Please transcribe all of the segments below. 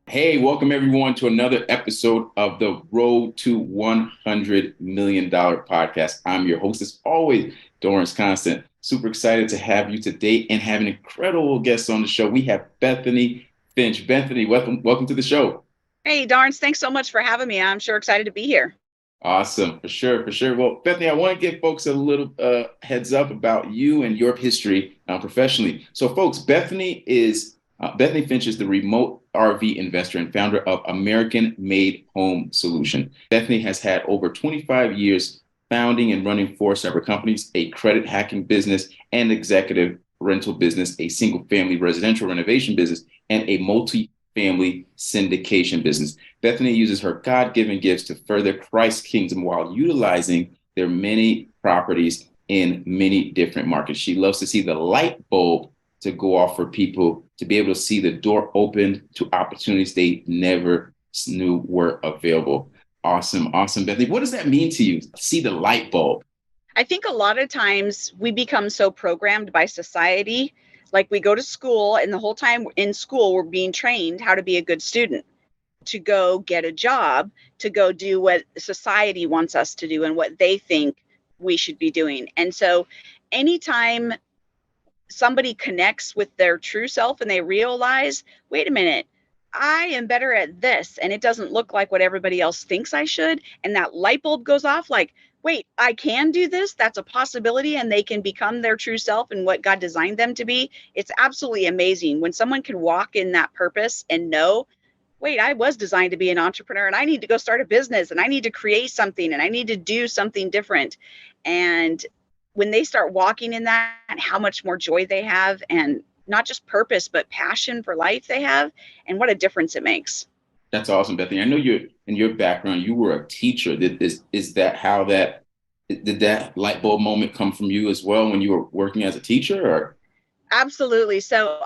Hey, welcome everyone to another episode of the Road to $100 Million podcast. I'm your host, as always, Dawrance Constant. Super excited to have you today and have an incredible guest on the show. We have Bethany Finch. Bethany, welcome to the show. Hey, Dawrance, thanks so much for having me. I'm sure excited to be here. Awesome, for sure, for sure. Well, Bethany, I want to give folks a little heads up about you and your history professionally. So, folks, Bethany Finch is the remote RV investor and founder of American Made Home Solution. Bethany has had over 25 years founding and running four separate companies: a credit hacking business, an executive rental business, a single family residential renovation business, and a multi-family syndication business. Bethany uses her God-given gifts to further Christ's kingdom while utilizing their many properties in many different markets. She loves to see the light bulb to go off for people to be able to see the door open to opportunities they never knew were available. Awesome, awesome, Bethany. What does that mean to you? See the light bulb. I think a lot of times we become so programmed by society. Like we go to school, and the whole time in school, we're being trained how to be a good student, to go get a job, to go do what society wants us to do and what they think we should be doing. And so, anytime somebody connects with their true self and they realize, wait a minute, I am better at this and it doesn't look like what everybody else thinks I should. And that light bulb goes off like, wait, I can do this. That's a possibility. And they can become their true self and what God designed them to be. It's absolutely amazing when someone can walk in that purpose and know, wait, I was designed to be an entrepreneur and I need to go start a business and I need to create something and I need to do something different. And when they start walking in that, how much more joy they have, and not just purpose, but passion for life they have, and what a difference it makes. That's awesome, Bethany. I know you in your background, you were a teacher. Is that how that did that light bulb moment come from you as well when you were working as a teacher? Or Absolutely. So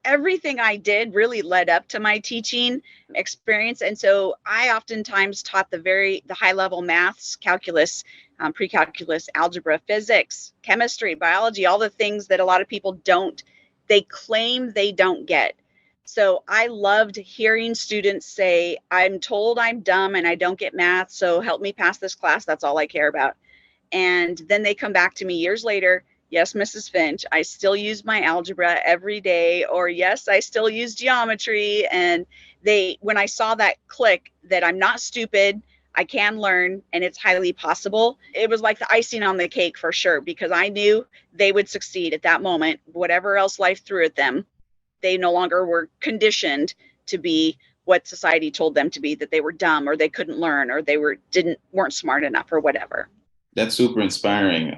everything I did really led up to my teaching experience. And so I oftentimes taught the high level maths, calculus, pre-calculus, algebra, physics, chemistry, biology, all the things that a lot of people they claim they don't get. So I loved hearing students say, I'm told I'm dumb and I don't get math, so help me pass this class. That's all I care about. And then they come back to me years later. Yes, Mrs. Finch, I still use my algebra every day. Or yes, I still use geometry. And when I saw that click that I'm not stupid, I can learn and it's highly possible, it was like the icing on the cake for sure, because I knew they would succeed at that moment. Whatever else life threw at them, they no longer were conditioned to be what society told them to be, that they were dumb or they couldn't learn or weren't smart enough or whatever. that's super inspiring,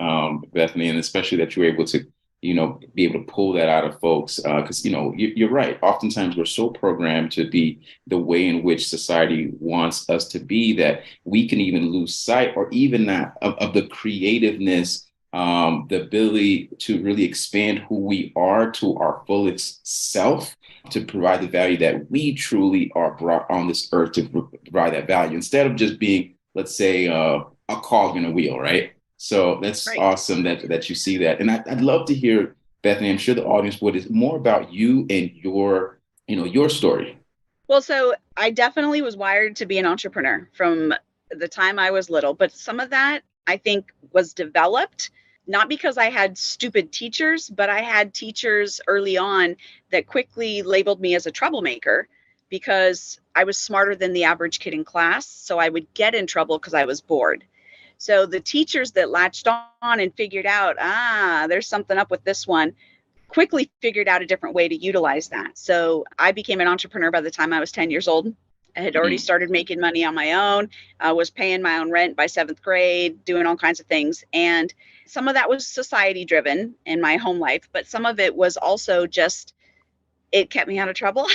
Bethany, and especially that you were able to, be able to pull that out of folks. Because you're right. Oftentimes we're so programmed to be the way in which society wants us to be that we can even lose sight, or even not of the creativeness, the ability to really expand who we are to our fullest self, to provide the value that we truly are brought on this earth to provide that value, instead of just being, let's say, a cog in a wheel, right? So that's Right. awesome that you see that, and I'd love to hear, Bethany. I'm sure the audience would, is more about you and your story. Well, so I definitely was wired to be an entrepreneur from the time I was little, but some of that I think was developed not because I had stupid teachers, but I had teachers early on that quickly labeled me as a troublemaker because I was smarter than the average kid in class. So I would get in trouble because I was bored. So the teachers that latched on and figured out, there's something up with this one, quickly figured out a different way to utilize that. So I became an entrepreneur by the time I was 10 years old. I had already Mm. started making money on my own. I was paying my own rent by seventh grade, doing all kinds of things. And some of that was society driven in my home life, but some of it was also just, it kept me out of trouble.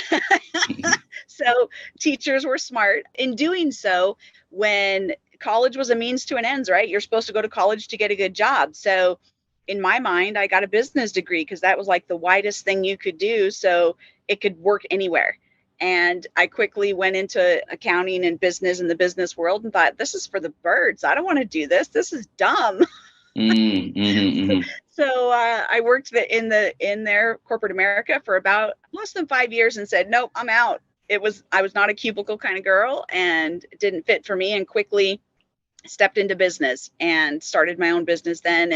So teachers were smart in doing so. When college was a means to an ends, right? You're supposed to go to college to get a good job. So in my mind, I got a business degree because that was like the widest thing you could do. So it could work anywhere. And I quickly went into accounting and business in the business world and thought, this is for the birds. I don't want to do this. This is dumb. Mm, mhm. So I worked in their corporate America for about less than 5 years and said, nope, I'm out. I was not a cubicle kind of girl, and it didn't fit for me, and quickly stepped into business and started my own business then.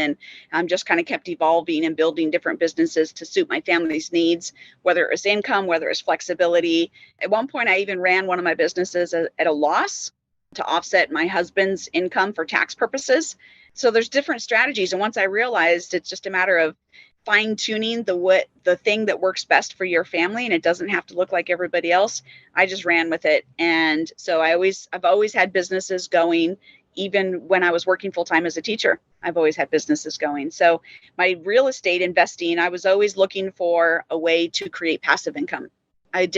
And just kind of kept evolving and building different businesses to suit my family's needs, whether it was income, whether it was flexibility. At one point, I even ran one of my businesses at a loss to offset my husband's income for tax purposes. So there's different strategies. And once I realized it's just a matter of fine tuning the thing that works best for your family, and it doesn't have to look like everybody else, I just ran with it. And so I've always had businesses going. Even when I was working full time as a teacher, I've always had businesses going. So my real estate investing, I was always looking for a way to create passive income. I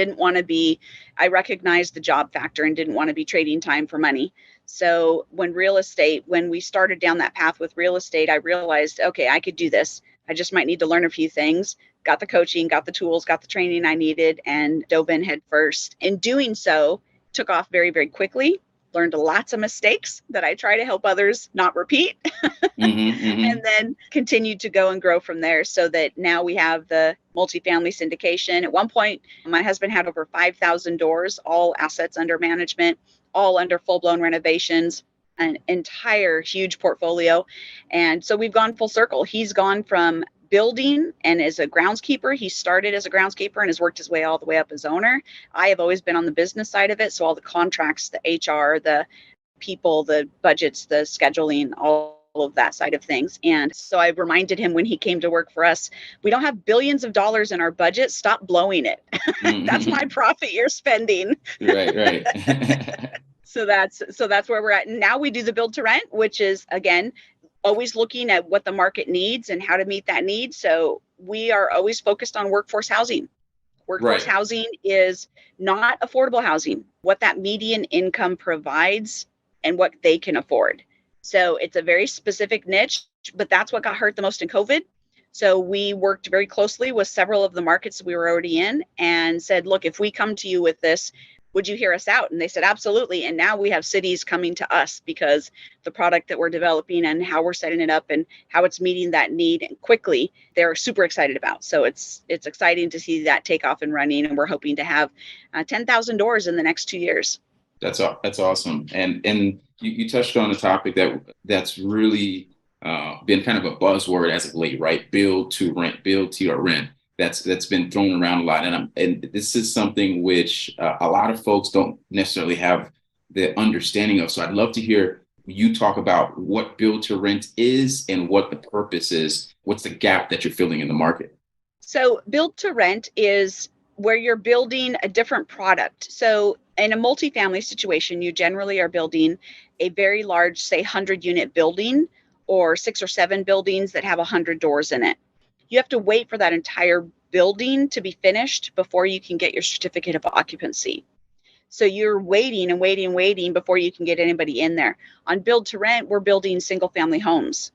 recognized the job factor and didn't want to be trading time for money. So when we started down that path with real estate, I realized, okay, I could do this. I just might need to learn a few things, got the coaching, got the tools, got the training I needed, and dove in head first. In doing so, took off very, very quickly. Learned lots of mistakes that I try to help others not repeat, and then continued to go and grow from there, so that now we have the multifamily syndication. At one point, my husband had over 5,000 doors, all assets under management, all under full-blown renovations, an entire huge portfolio. And so we've gone full circle. He's gone from building and as a groundskeeper. He started as a groundskeeper and has worked his way all the way up as owner. I have always been on the business side of it. So all the contracts, the HR, the people, the budgets, the scheduling, all of that side of things. And so I reminded him when he came to work for us, we don't have billions of dollars in our budget. Stop blowing it. That's my profit you're spending. Right. So that's where we're at. Now we do the build to rent, which is, again, always looking at what the market needs and how to meet that need. So we are always focused on workforce housing. Workforce housing is not affordable housing, what that median income provides and what they can afford. So it's a very specific niche, but that's what got hurt the most in COVID. So we worked very closely with several of the markets we were already in and said, look, if we come to you with this, would you hear us out? And they said, absolutely. And now we have cities coming to us because the product that we're developing and how we're setting it up and how it's meeting that need and quickly, they're super excited about. So it's exciting to see that take off and running. And we're hoping to have 10,000 doors in the next 2 years. That's awesome. And you touched on a topic that's really been kind of a buzzword as of late, right? Build to rent. That's been thrown around a lot, and this is something which a lot of folks don't necessarily have the understanding of. So I'd love to hear you talk about what build to rent is and what the purpose is. What's the gap that you're filling in the market? So build to rent is where you're building a different product. So in a multifamily situation, you generally are building a very large, say 100-unit building or 6 or 7 buildings that have 100 doors in it. You have to wait for that entire building to be finished before you can get your certificate of occupancy. So you're waiting and waiting before you can get anybody in there. On build to rent, we're building single family homes.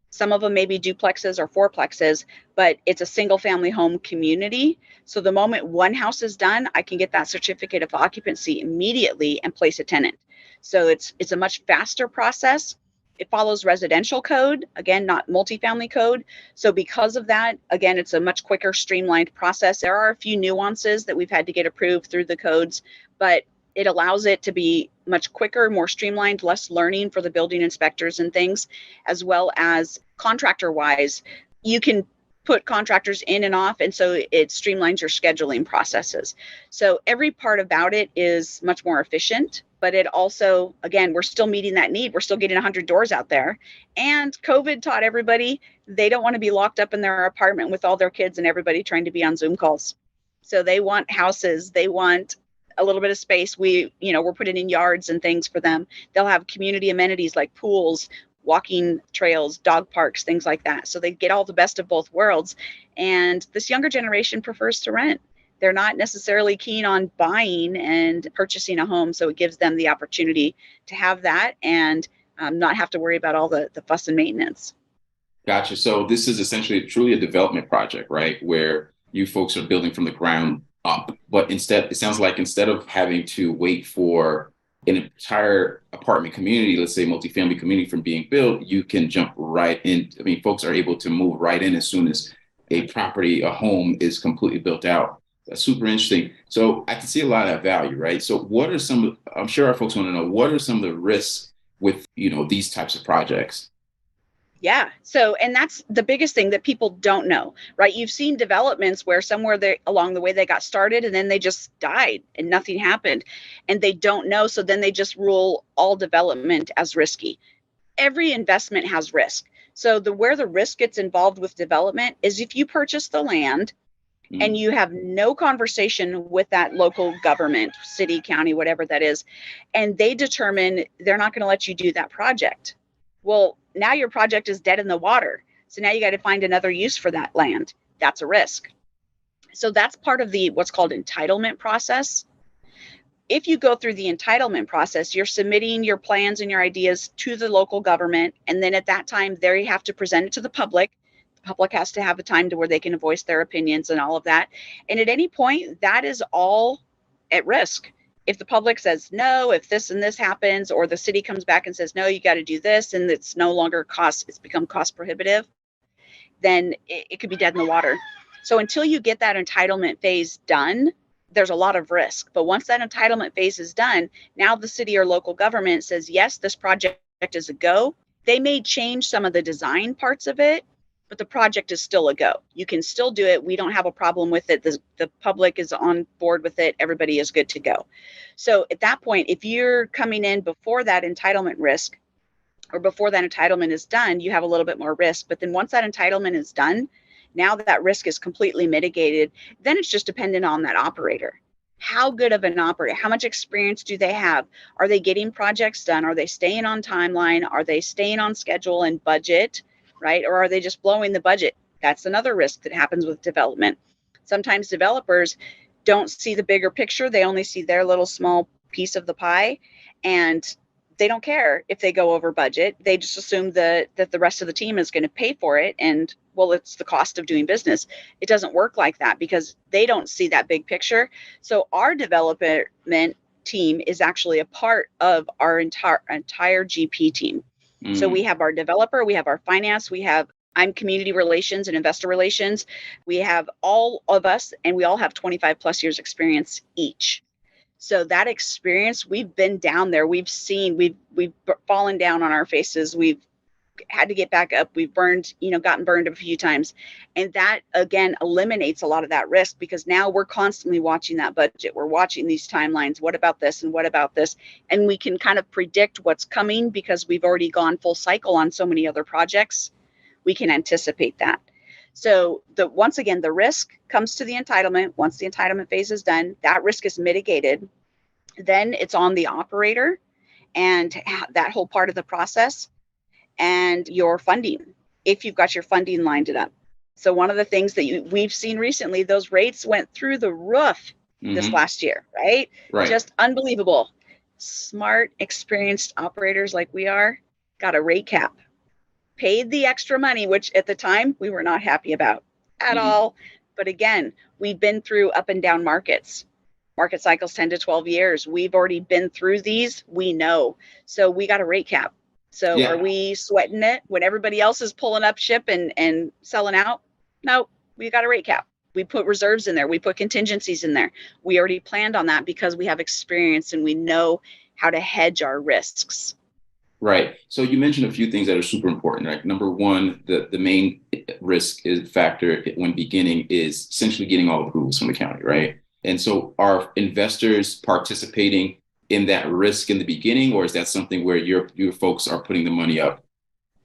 Some of them may be duplexes or fourplexes, but it's a single family home community. So the moment one house is done, I can get that certificate of occupancy immediately and place a tenant. So it's a much faster process. It follows residential code, again, not multifamily code. So because of that, again, it's a much quicker, streamlined process. There are a few nuances that we've had to get approved through the codes, but it allows it to be much quicker, more streamlined, less learning for the building inspectors and things, as well as contractor-wise. You can put contractors in and off, and so it streamlines your scheduling processes. So every part about it is much more efficient, but it also, again, we're still meeting that need. We're still getting 100 doors out there. And COVID taught everybody they don't want to be locked up in their apartment with all their kids and everybody trying to be on Zoom calls. So they want houses. They want a little bit of space. We're putting in yards and things for them. They'll have community amenities like pools, walking trails, dog parks, things like that. So they get all the best of both worlds. And this younger generation prefers to rent. They're not necessarily keen on buying and purchasing a home. So it gives them the opportunity to have that and not have to worry about all the fuss and maintenance. Gotcha. So this is essentially truly a development project, right? Where you folks are building from the ground up. But instead, it sounds like instead of having to wait for an entire apartment community, let's say multifamily community, from being built, you can jump right in. Folks are able to move right in as soon as a home is completely built out. That's super interesting. So I can see a lot of that value, right? So what are I'm sure our folks want to know, what are some of the risks with, these types of projects? Yeah. So, and that's the biggest thing that people don't know, right? You've seen developments where somewhere they along the way they got started and then they just died and nothing happened and they don't know. So then they just rule all development as risky. Every investment has risk. So where the risk gets involved with development is if you purchase the land and Mm, you have no conversation with that local government, city, county, whatever that is, and they determine they're not going to let you do that project. Well, now your project is dead in the water. So now you got to find another use for that land. That's a risk. So that's part of the what's called entitlement process. If you go through the entitlement process, you're submitting your plans and your ideas to the local government. And then at that time, there you have to present it to the public. The public has to have a time to where they can voice their opinions and all of that. And at any point, that is all at risk. If the public says no, if this and this happens, or the city comes back and says, no, you got to do this, and it's no longer it's become cost prohibitive, then it could be dead in the water. So until you get that entitlement phase done, there's a lot of risk. But once that entitlement phase is done, now the city or local government says, yes, this project is a go. They may change some of the design parts of it, but the project is still a go. You can still do it. We don't have a problem with it. The public is on board with it. Everybody is good to go. So at that point, if you're coming in before that entitlement risk, or before that entitlement is done, you have a little bit more risk. But then once that entitlement is done, now that risk is completely mitigated, then it's just dependent on that operator. How good of an operator? How much experience do they have? Are they getting projects done? Are they staying on timeline? Are they staying on schedule and budget, right? Or are they just blowing the budget? That's another risk that happens with development. Sometimes developers don't see the bigger picture. They only see their little small piece of the pie. And they don't care if they go over budget. They just assume that the rest of the team is going to pay for it. And well, it's the cost of doing business. It doesn't work like that because they don't see that big picture. So our development team is actually a part of our entire GP team. So we mm, have our developer, we have our finance, I'm community relations and investor relations. We have all of us, and we all have 25 plus years experience each. So that experience, we've been down there. We've seen, we've fallen down on our faces. We've had to get back up. We've gotten burned a few times. And that again eliminates a lot of that risk because now we're constantly watching that budget. We're watching these timelines. What about this and what about this? And we can kind of predict what's coming because we've already gone full cycle on so many other projects. We can anticipate that. So once again, the risk comes to the entitlement. Once the entitlement phase is done, that risk is mitigated. Then it's on the operator and that whole part of the process and your funding, if you've got your funding lined it up. So one of the things that we've seen recently, those rates went through the roof this hmm. last year, right? Right. Just unbelievable. Smart, experienced operators like we are got a rate cap, paid the extra money, which at the time we were not happy about at Hmm. all. But again, we've been through up and down markets. Market cycles 10 to 12 years. We've already been through these. We know. So we got a rate cap. So are Yeah. we sweating it when everybody else is pulling up ship and selling out? No, we got a rate cap. We put reserves in there. We put contingencies in there. We already planned on that because we have experience and we know how to hedge our risks. Right. So you mentioned a few things that are super important. Right. Number one, the main risk is factor when beginning is essentially getting all approvals from the county, right? And so are investors participating in that risk in the beginning, or is that something where your folks are putting the money up?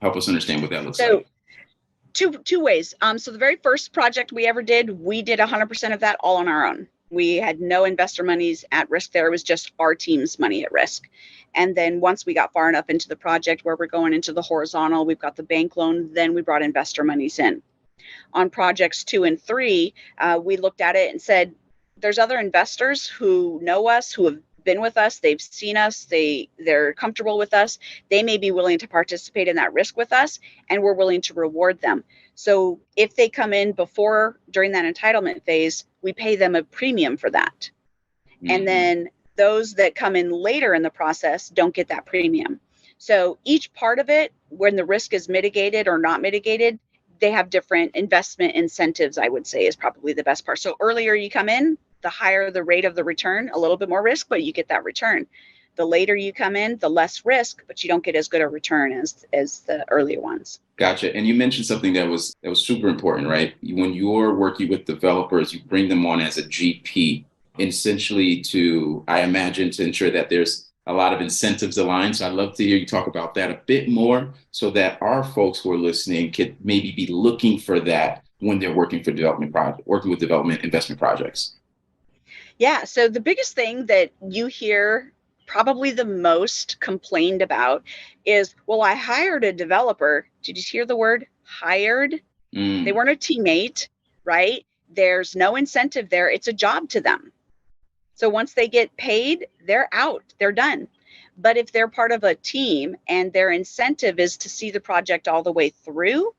Help us understand what that looks So like. two ways. So the very first project we ever did, we did 100% of that all on our own. We had no investor monies at risk there. It was just our team's money at risk. And then once we got far enough into the project where we're going into the horizontal, we've got the bank loan, then we brought investor monies in. On projects 2 and 3, we looked at it and said, there's other investors who know us, who have been with us, they've seen us, they're comfortable with us, they may be willing to participate in that risk with us, and we're willing to reward them. So if they come in during that entitlement phase, we pay them a premium for that. And Hmm. then those that come in later in the process don't get that premium. So each part of it, when the risk is mitigated or not mitigated, they have different investment incentives, I would say, is probably the best part. So earlier you come in, the higher the rate of the return, a little bit more risk, but you get that return. The later you come in, the less risk, but you don't get as good a return as the earlier ones. Gotcha. And you mentioned something that was super important, right? When you're working with developers, you bring them on as a GP, essentially to, I imagine, to ensure that there's a lot of incentives aligned. So I'd love to hear you talk about that a bit more so that our folks who are listening could maybe be looking for that when they're working with development investment projects. Yeah. So the biggest thing that you hear probably the most complained about is, well, I hired a developer. Did you hear the word hired? They Mm, weren't a teammate, right? There's no incentive there. It's a job to them. So once they get paid, they're out, they're done. But if they're part of a team and their incentive is to see the project all the way through,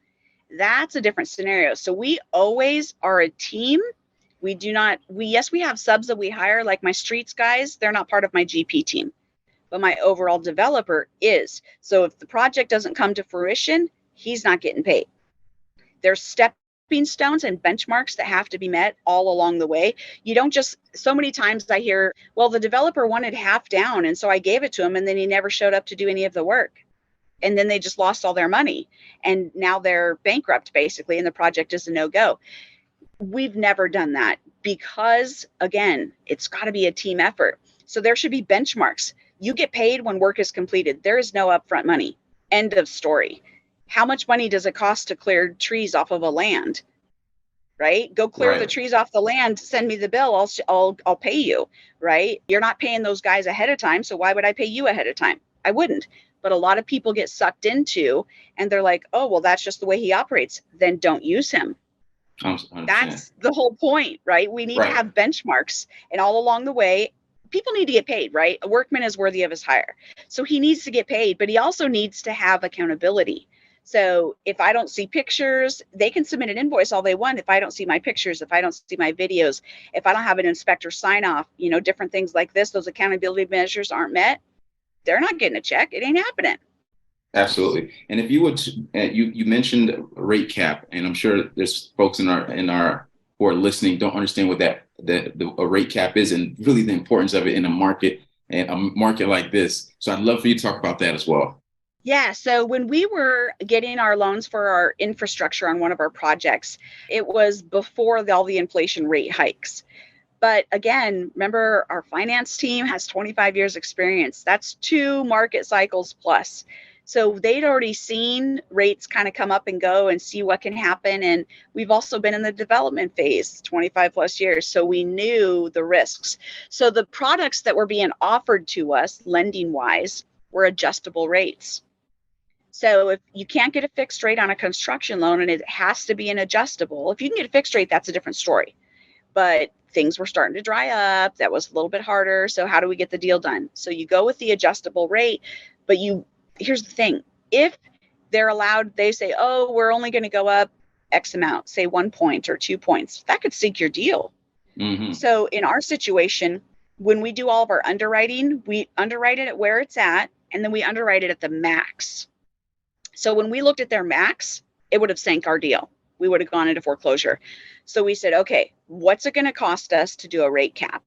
that's a different scenario. So we always are a team. We do not, yes, we have subs that we hire, like my streets guys, they're not part of my GP team, but my overall developer is. So if the project doesn't come to fruition, he's not getting paid. There's stepping stones and benchmarks that have to be met all along the way. You don't just, so many times I hear, well, the developer wanted half down, and so I gave it to him, and then he never showed up to do any of the work. And then they just lost all their money. And now they're bankrupt, basically, and the project is a no-go. We've never done that because, again, it's got to be a team effort. So there should be benchmarks. You get paid when work is completed. There is no upfront money. End of story. How much money does it cost to clear trees off of a land? Right? Go clear the right. trees off the land. Send me the bill. I'll pay you. Right? You're not paying those guys ahead of time. So why would I pay you ahead of time? I wouldn't. But a lot of people get sucked into, and they're like, oh, well, that's just the way he operates. Then don't use him. 100%. That's the whole point, right? We need to Right. have benchmarks, and all along the way, people need to get paid, right? A workman is worthy of his hire. So he needs to get paid, but he also needs to have accountability. So if I don't see pictures, they can submit an invoice all they want. If I don't see my pictures, if I don't see my videos, if I don't have an inspector sign off, different things like this, those accountability measures aren't met, they're not getting a check. It ain't happening. Absolutely. And if you would, you mentioned rate cap, and I'm sure there's folks in our who are listening don't understand what a rate cap is, and really the importance of it in a market like this. So I'd love for you to talk about that as well. Yeah. So when we were getting our loans for our infrastructure on one of our projects, it was before all the inflation rate hikes. But again, remember, our finance team has 25 years experience. That's 2 market cycles plus. So they'd already seen rates kind of come up and go and see what can happen. And we've also been in the development phase 25 plus years. So we knew the risks. So the products that were being offered to us, lending wise, were adjustable rates. So if you can't get a fixed rate on a construction loan and it has to be an adjustable, if you can get a fixed rate, that's a different story. But things were starting to dry up. That was a little bit harder. So how do we get the deal done? So you go with the adjustable rate, but here's the thing. If they're allowed, they say, oh, we're only going to go up X amount, say 1 point or 2 points. That could sink your deal. Hmm. So in our situation, when we do all of our underwriting, we underwrite it at where it's at, and then we underwrite it at the max. So when we looked at their max, it would have sank our deal. We would have gone into foreclosure. So we said, okay, what's it going to cost us to do a rate cap?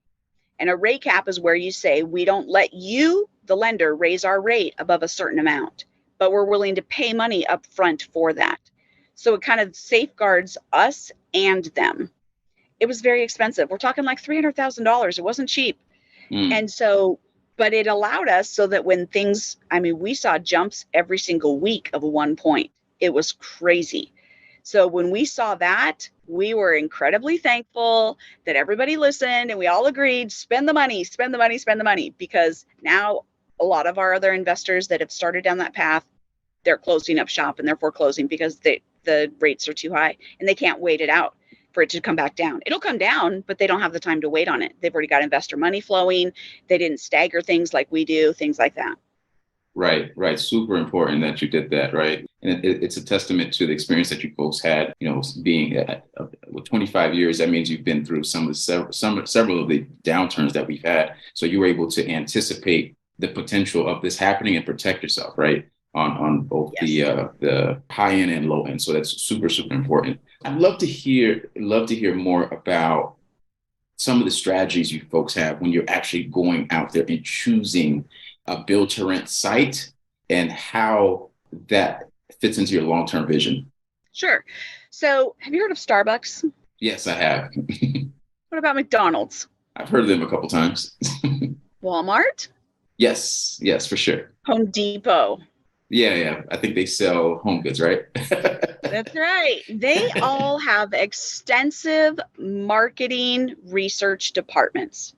And a rate cap is where you say, we don't let you, the lender, raise our rate above a certain amount, but we're willing to pay money up front for that. So it kind of safeguards us and them. It was very expensive. We're talking like $300,000. It wasn't cheap. Mm. And so, but it allowed us so that when things, we saw jumps every single week of 1 point. It was crazy. So when we saw that, we were incredibly thankful that everybody listened and we all agreed, spend the money, spend the money, spend the money, because now a lot of our other investors that have started down that path, they're closing up shop and they're foreclosing because the rates are too high and they can't wait it out for it to come back down. It'll come down, but they don't have the time to wait on it. They've already got investor money flowing. They didn't stagger things like we do, things like that. Right, right. Super important that you did that, right? And it's a testament to the experience that you folks had. Being with 25 years, that means you've been through several of the downturns that we've had. So you were able to anticipate the potential of this happening and protect yourself, right? on both Yes. the high end and low end. So that's super, super important. I'd love to hear more about some of the strategies you folks have when you're actually going out there and choosing a build to rent site and how that fits into your long term vision. Sure. So, have you heard of Starbucks? Yes, I have. What about McDonald's? I've heard of them a couple times. Walmart? Yes, yes, for sure. Home Depot? Yeah, yeah. I think they sell home goods, right? That's right. They all have extensive marketing research departments.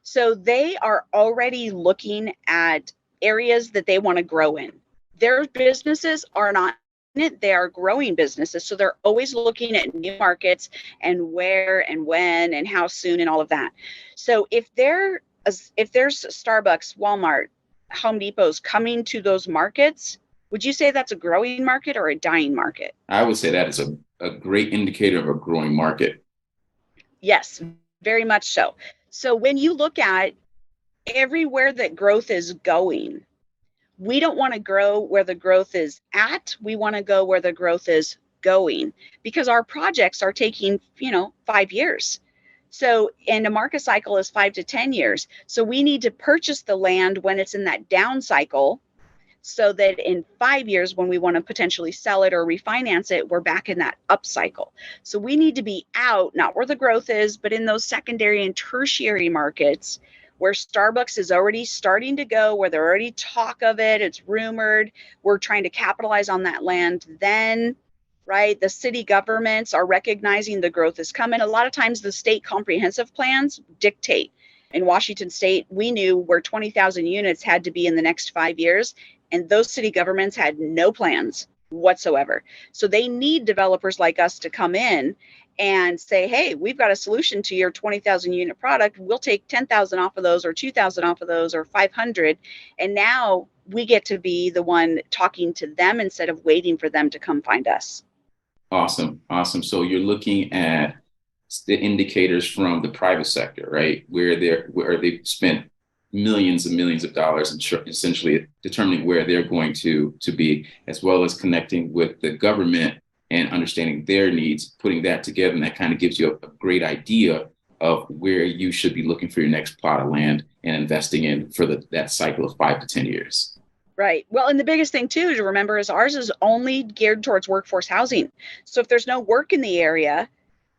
So they are already looking at areas that they want to grow in. Their businesses are not in it, they are growing businesses. So they're always looking at new markets and where and when and how soon and all of that. So if there's Starbucks, Walmart, Home Depot's coming to those markets, would you say that's a growing market or a dying market? I would say that is a great indicator of a growing market. Yes, very much so. So when you look at everywhere that growth is going, we don't want to grow where the growth is at. We want to go where the growth is going because our projects are taking, 5 years. So, and a market cycle is 5 to 10 years. So we need to purchase the land when it's in that down cycle so that in 5 years, when we want to potentially sell it or refinance it, we're back in that up cycle. So we need to be out, not where the growth is, but in those secondary and tertiary markets where Starbucks is already starting to go, where there already talk of it, it's rumored, we're trying to capitalize on that land then, right? The city governments are recognizing the growth is coming. A lot of times the state comprehensive plans dictate. In Washington state, we knew where 20,000 units had to be in the next 5 years, and those city governments had no plans whatsoever. So they need developers like us to come in and say, hey, we've got a solution to your 20,000 unit product. We'll take 10,000 off of those or 2,000 off of those or 500. And now we get to be the one talking to them instead of waiting for them to come find us. Awesome, awesome. So you're looking at the indicators from the private sector, right? Where they've spent millions and millions of dollars and essentially determining where they're going to be, as well as connecting with the government and understanding their needs, putting that together, and that kind of gives you a great idea of where you should be looking for your next plot of land and investing in for that cycle of 5 to 10 years. Right. Well, and the biggest thing too to remember is ours is only geared towards workforce housing. So if there's no work in the area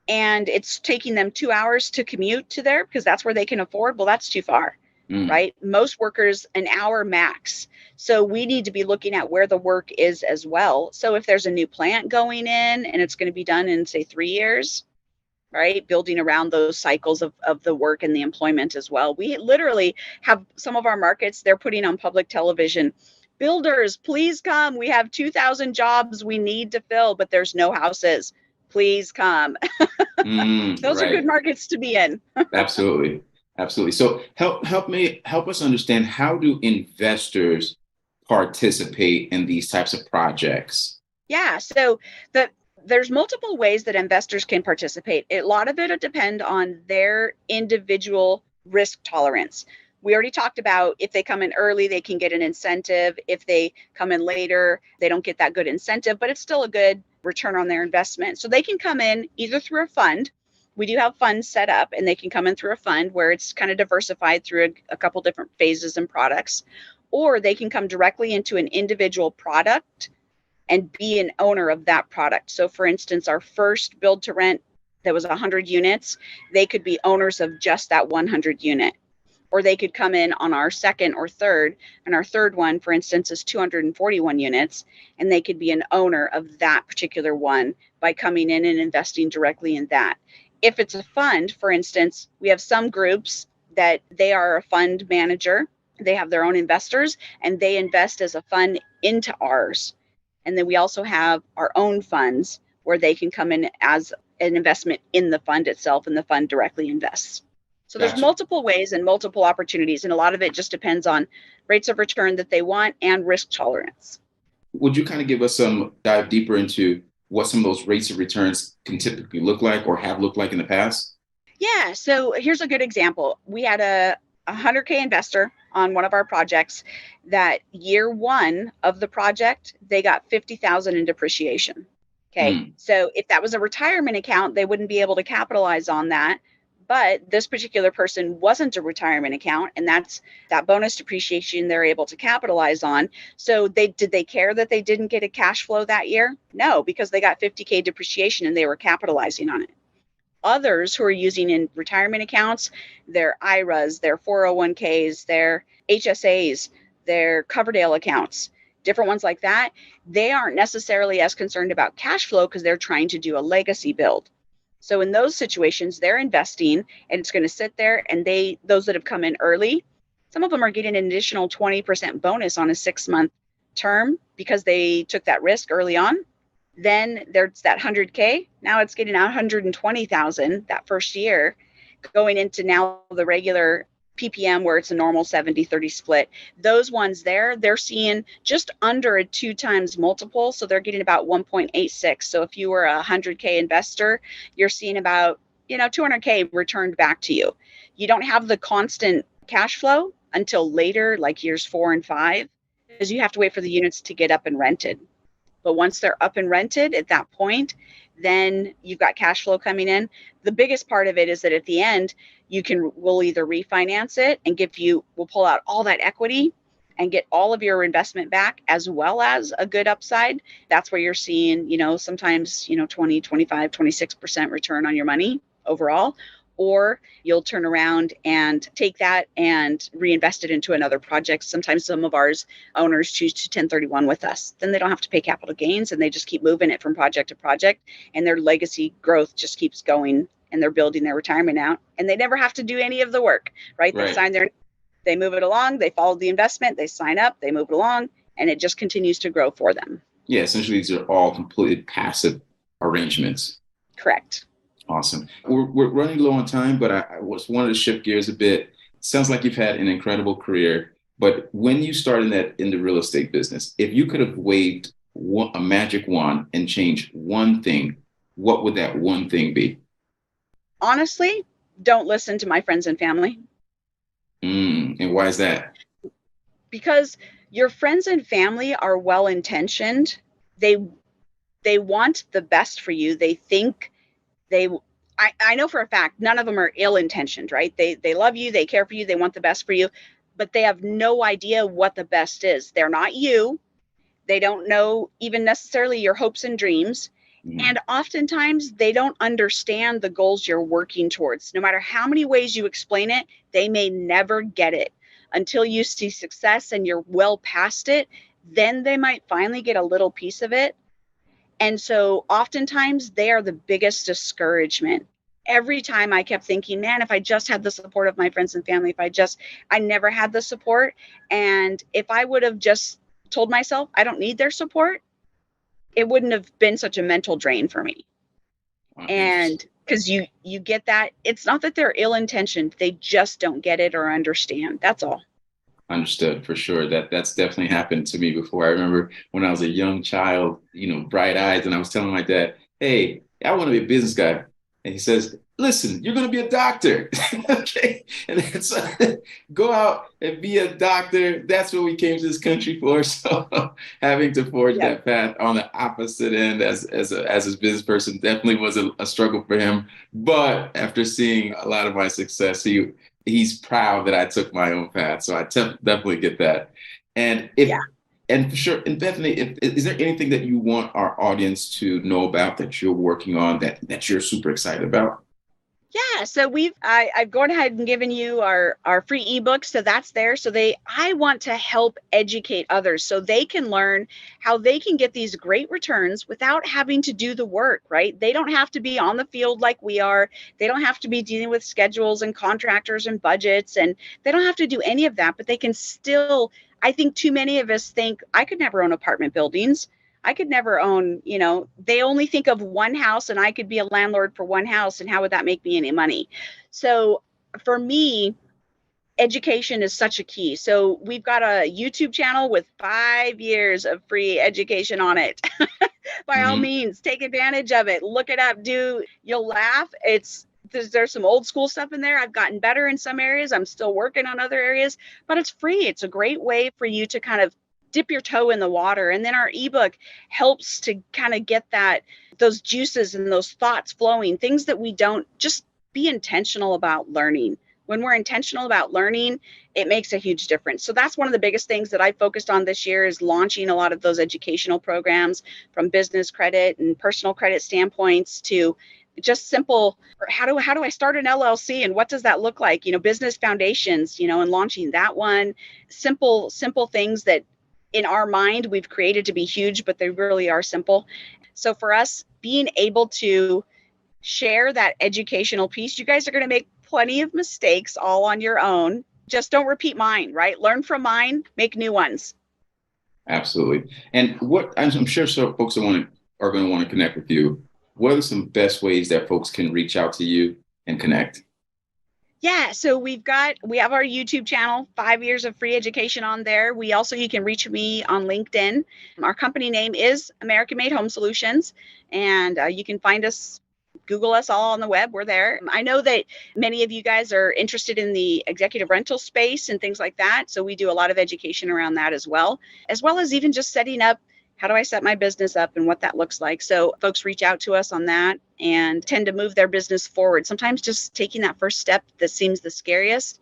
and it's taking them 2 hours to commute to there because that's where they can afford, well, that's too far. Mm, Right? Most workers an hour max. So we need to be looking at where the work is as well. So if there's a new plant going in and it's going to be done in say 3 years, right? Building around those cycles of the work and the employment as well. We literally have some of our markets, they're putting on public television. Builders, please come. We have 2,000 jobs we need to fill, but there's no houses. Please come. Those are good right. markets to be in. Absolutely. Absolutely. So help us understand, how do investors participate in these types of projects? Yeah, so there's multiple ways that investors can participate. A lot of it depend on their individual risk tolerance. We already talked about if they come in early, they can get an incentive. If they come in later, they don't get that good incentive, but it's still a good return on their investment. So they can come in either through a fund. We do have funds set up, and they can come in through a fund where it's kind of diversified through a couple different phases and products, or they can come directly into an individual product and be an owner of that product. So for instance, our first build to rent that was 100 units, they could be owners of just that 100 unit. Or they could come in on our second or third, and our third one, for instance, is 241 units, and they could be an owner of that particular one by coming in and investing directly in that. If it's a fund, for instance, we have some groups that they are a fund manager, they have their own investors, and they invest as a fund into ours. And then we also have our own funds where they can come in as an investment in the fund itself, and the fund directly invests. So there's Gotcha. multiple ways and multiple opportunities, and a lot of it just depends on rates of return that they want and risk tolerance. Would you kind of give us some dive deeper into what some of those rates of returns can typically look like or have looked like in the past? Yeah, so here's a good example. We had a 100K investor on one of our projects that year one of the project, they got 50,000 in depreciation. Okay. So if that was a retirement account, they wouldn't be able to capitalize on that. But this particular person wasn't a retirement account, and that's that bonus depreciation they're able to capitalize on. So did they care that they didn't get a cash flow that year? No, because they got 50K depreciation and they were capitalizing on it. Others who are using in retirement accounts, their IRAs, their 401ks, their HSAs, their Coverdale accounts, different ones like that, they aren't necessarily as concerned about cash flow because they're trying to do a legacy build. So in those situations, they're investing and it's going to sit there, and those that have come in early, some of them are getting an additional 20% bonus on a 6-month term because they took that risk early on. Then there's that 100K. Now it's getting 120,000 that first year, going into now the regular PPM where it's a normal 70-30 split. Those ones they're seeing just under a 2 times multiple. So they're getting about 1.86. So if you were a 100K investor, you're seeing about, 200K returned back to you. You don't have the constant cash flow until later, like years 4 and 5, because you have to wait for the units to get up and rented. But once they're up and rented at that point, then you've got cash flow coming in. The biggest part of it is that at the end, we'll either refinance it and we'll pull out all that equity and get all of your investment back, as well as a good upside. That's where you're seeing, sometimes, 20, 25, 26% return on your money overall. Or you'll turn around and take that and reinvest it into another project. Sometimes some of ours owners choose to 1031 with us. Then they don't have to pay capital gains and they just keep moving it from project to project, and their legacy growth just keeps going, and they're building their retirement out, and they never have to do any of the work, right? They move it along, they follow the investment, they sign up, they move it along, and it just continues to grow for them. Yeah, essentially these are all completely passive arrangements. Correct. Awesome. We're running low on time, but I wanted to shift gears a bit. Sounds like you've had an incredible career, but when you started in the real estate business, if you could have waved a magic wand and changed one thing, what would that one thing be? Honestly, don't listen to my friends and family. And why is that? Because your friends and family are well-intentioned. They want the best for you. They think I know for a fact, none of them are ill-intentioned, right? They love you, they care for you, they want the best for you, but they have no idea what the best is. They're not you. They don't know even necessarily your hopes and dreams. And oftentimes they don't understand the goals you're working towards. No matter how many ways you explain it, they may never get it until you see success and you're well past it. Then they might finally get a little piece of it. And so oftentimes they are the biggest discouragement. Every time I kept thinking, man, if I just had the support of my friends and family, I never had the support. And if I would have just told myself I don't need their support, it wouldn't have been such a mental drain for me. And because you get that, it's not that they're ill-intentioned, they just don't get it or understand. That's all. Understood, for sure. That's definitely happened to me before. I remember when I was a young child, bright eyes, and I was telling my dad, "Hey, I want to be a business guy." And he says, "Listen, you're going to be a doctor." Okay. And then so, go out and be a doctor. That's what we came to this country for. So having to forge that path on the opposite end as his business person definitely was a struggle for him. But after seeing a lot of my success, he's proud that I took my own path. So I definitely get that. And and for sure, and Bethany, is there anything that you want our audience to know about that you're working on that you're super excited about? Yeah, so I've gone ahead and given you our free ebook, so that's there. So I want to help educate others so they can learn how they can get these great returns without having to do the work, right? They don't have to be on the field like we are. They don't have to be dealing with schedules and contractors and budgets, and they don't have to do any of that, but they can still, I think too many of us think I could never own apartment buildings. I could never own, they only think of one house and I could be a landlord for one house, and how would that make me any money? So for me, education is such a key. So we've got a YouTube channel with 5 years of free education on it. By all means, take advantage of it. Look it up. You'll laugh. there's some old school stuff in there. I've gotten better in some areas. I'm still working on other areas, but it's free. It's a great way for you to kind of dip your toe in the water. And then our ebook helps to kind of get those juices and those thoughts flowing, things that we don't. Just be intentional about learning. When we're intentional about learning, it makes a huge difference. So that's one of the biggest things that I focused on this year, is launching a lot of those educational programs, from business credit and personal credit standpoints to just simple, how do I start an LLC and what does that look like? Business foundations, and launching that one. Simple things that in our mind we've created to be huge, but they really are simple. So for us, being able to share that educational piece, you guys are going to make plenty of mistakes all on your own. Just don't repeat mine, right? Learn from mine, make new ones. Absolutely. And what I'm sure so folks are going to want to connect with you. What are some best ways that folks can reach out to you and connect? Yeah, so we have our YouTube channel, 5 years of free education on there. You can reach me on LinkedIn. Our company name is American Made Home Solutions, and you can find us, Google us all on the web. We're there. I know that many of you guys are interested in the executive rental space and things like that. So we do a lot of education around that as well as even just setting up, how do I set my business up and what that looks like. So folks reach out to us on that and tend to move their business forward. Sometimes just taking that first step that seems the scariest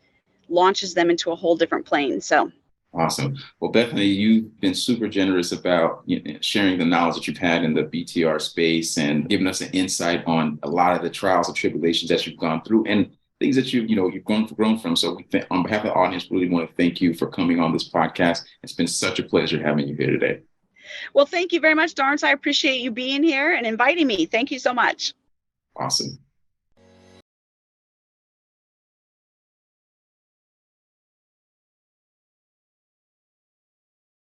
launches them into a whole different plane. So Awesome. Well, Bethany, you've been super generous about sharing the knowledge that you've had in the BTR space and giving us an insight on a lot of the trials and tribulations that you've gone through and things that you've grown from. So on behalf of the audience, really want to thank you for coming on this podcast. It's been such a pleasure having you here today. Well, thank you very much, Dawrance. I appreciate you being here and inviting me. Thank you so much. Awesome.